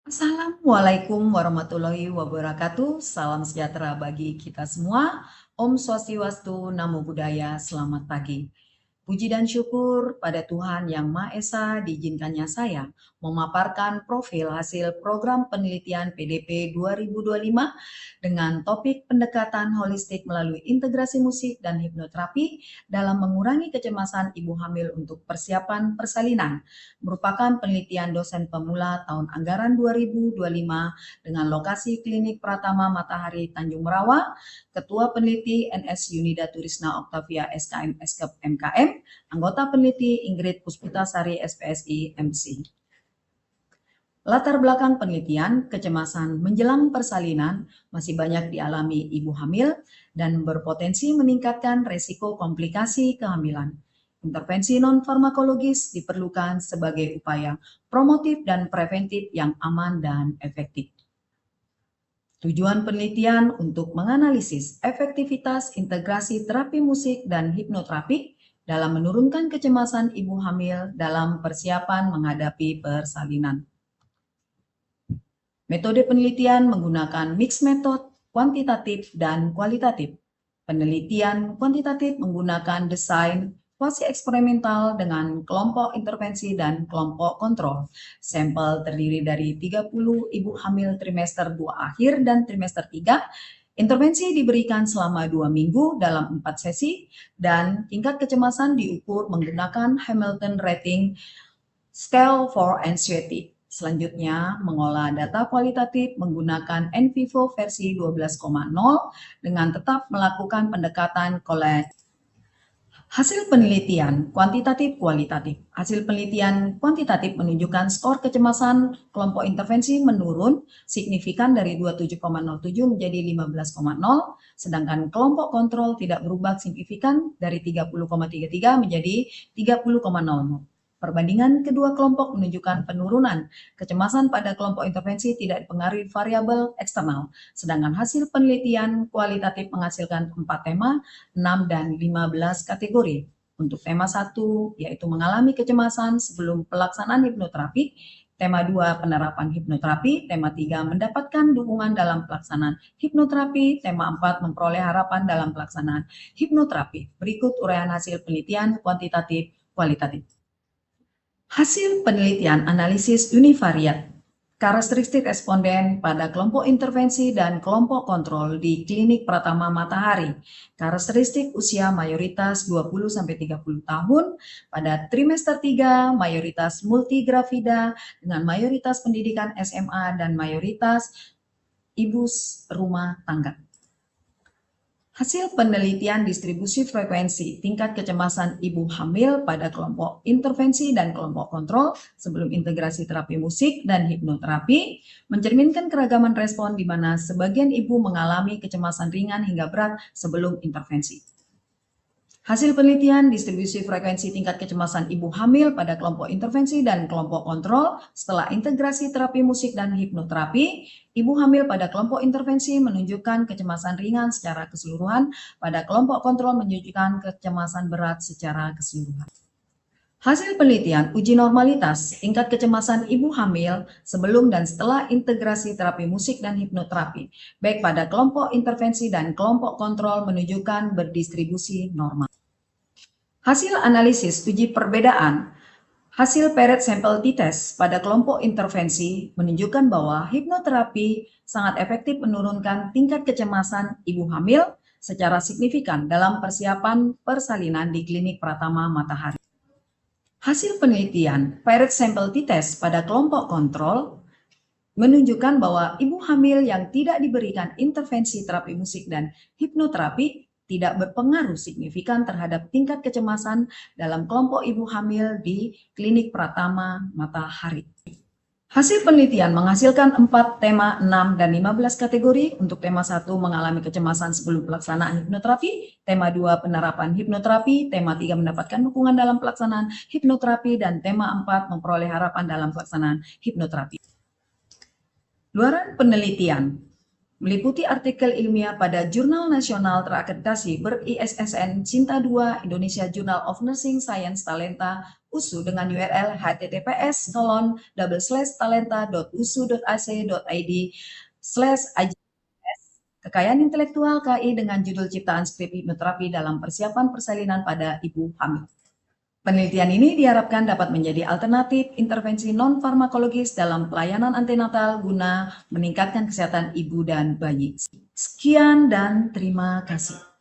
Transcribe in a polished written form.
Assalamualaikum warahmatullahi wabarakatuh. Salam sejahtera bagi kita semua. Om Swastiastu, Namo Buddhaya, selamat pagi. Puji dan syukur pada Tuhan Yang Maha Esa, diizinkannya saya memaparkan profil hasil program penelitian PDP 2025 dengan topik pendekatan holistik melalui integrasi musik dan hipnoterapi dalam mengurangi kecemasan ibu hamil untuk persiapan persalinan. Merupakan penelitian dosen pemula tahun anggaran 2025 dengan lokasi Klinik Pratama Matahari Tanjung Merawa, Ketua Peneliti NS Yunida Turisna Octavia SKM Eskep MKM, anggota peneliti Ingrid Puspitasari SPSI MC. Latar belakang penelitian, kecemasan menjelang persalinan masih banyak dialami ibu hamil dan berpotensi meningkatkan resiko komplikasi kehamilan. Intervensi non-farmakologis diperlukan sebagai upaya promotif dan preventif yang aman dan efektif. Tujuan penelitian untuk menganalisis efektivitas integrasi terapi musik dan hipnoterapi dalam menurunkan kecemasan ibu hamil dalam persiapan menghadapi persalinan. Metode penelitian menggunakan mix method kuantitatif dan kualitatif. Penelitian kuantitatif menggunakan desain kuasi eksperimental dengan kelompok intervensi dan kelompok kontrol. Sampel terdiri dari 30 ibu hamil trimester 2 akhir dan trimester 3. Intervensi diberikan selama 2 minggu dalam 4 sesi dan tingkat kecemasan diukur menggunakan Hamilton Rating Scale for Anxiety. Selanjutnya, mengolah data kualitatif menggunakan in vivo versi 12,0 dengan tetap melakukan pendekatan kolektif. Hasil penelitian kuantitatif kualitatif. Hasil penelitian kuantitatif menunjukkan skor kecemasan kelompok intervensi menurun signifikan dari 27,07 menjadi 15,0, sedangkan kelompok kontrol tidak berubah signifikan dari 30,33 menjadi 30,00. Perbandingan kedua kelompok menunjukkan penurunan kecemasan pada kelompok intervensi tidak dipengaruhi variabel eksternal, sedangkan hasil penelitian kualitatif menghasilkan 4 tema, 6 dan 15 kategori. Untuk tema 1, yaitu mengalami kecemasan sebelum pelaksanaan hipnoterapi, tema 2, penerapan hipnoterapi, tema 3, mendapatkan dukungan dalam pelaksanaan hipnoterapi, tema 4, memperoleh harapan dalam pelaksanaan hipnoterapi. Berikut uraian hasil penelitian kuantitatif kualitatif. Hasil penelitian analisis univariat karakteristik responden pada kelompok intervensi dan kelompok kontrol di Klinik Pratama Matahari. Karakteristik usia mayoritas 20-30 tahun, pada trimester 3 mayoritas multigravida dengan mayoritas pendidikan SMA dan mayoritas ibu rumah tangga. Hasil penelitian distribusi frekuensi tingkat kecemasan ibu hamil pada kelompok intervensi dan kelompok kontrol sebelum integrasi terapi musik dan hipnoterapi mencerminkan keragaman respon di mana sebagian ibu mengalami kecemasan ringan hingga berat sebelum intervensi. Hasil penelitian distribusi frekuensi tingkat kecemasan ibu hamil pada kelompok intervensi dan kelompok kontrol setelah integrasi terapi musik dan hipnoterapi. Ibu hamil pada kelompok intervensi menunjukkan kecemasan ringan secara keseluruhan, pada kelompok kontrol menunjukkan kecemasan berat secara keseluruhan. Hasil penelitian uji normalitas tingkat kecemasan ibu hamil sebelum dan setelah integrasi terapi musik dan hipnoterapi, baik pada kelompok intervensi dan kelompok kontrol menunjukkan berdistribusi normal. Hasil analisis uji perbedaan hasil paired sample t-test pada kelompok intervensi menunjukkan bahwa hipnoterapi sangat efektif menurunkan tingkat kecemasan ibu hamil secara signifikan dalam persiapan persalinan di Klinik Pratama Matahari. Hasil penelitian paired sample t-test pada kelompok kontrol menunjukkan bahwa ibu hamil yang tidak diberikan intervensi terapi musik dan hipnoterapi tidak berpengaruh signifikan terhadap tingkat kecemasan dalam kelompok ibu hamil di Klinik Pratama Matahari. Hasil penelitian menghasilkan 4 tema, 6, dan 15 kategori. Untuk tema 1 mengalami kecemasan sebelum pelaksanaan hipnoterapi, tema 2 penerapan hipnoterapi, tema 3 mendapatkan dukungan dalam pelaksanaan hipnoterapi, dan tema 4 memperoleh harapan dalam pelaksanaan hipnoterapi. Luaran penelitian meliputi artikel ilmiah pada jurnal nasional terakreditasi ber-ISSN Cinta 2 Indonesia Journal of Nursing Science Talenta USU dengan URL https://talenta.usu.ac.id/IJS kekayaan intelektual KI dengan judul ciptaan skrip hipnoterapi dalam persiapan persalinan pada ibu hamil. Penelitian ini diharapkan dapat menjadi alternatif intervensi non-farmakologis dalam pelayanan antenatal guna meningkatkan kesehatan ibu dan bayi. Sekian dan terima kasih.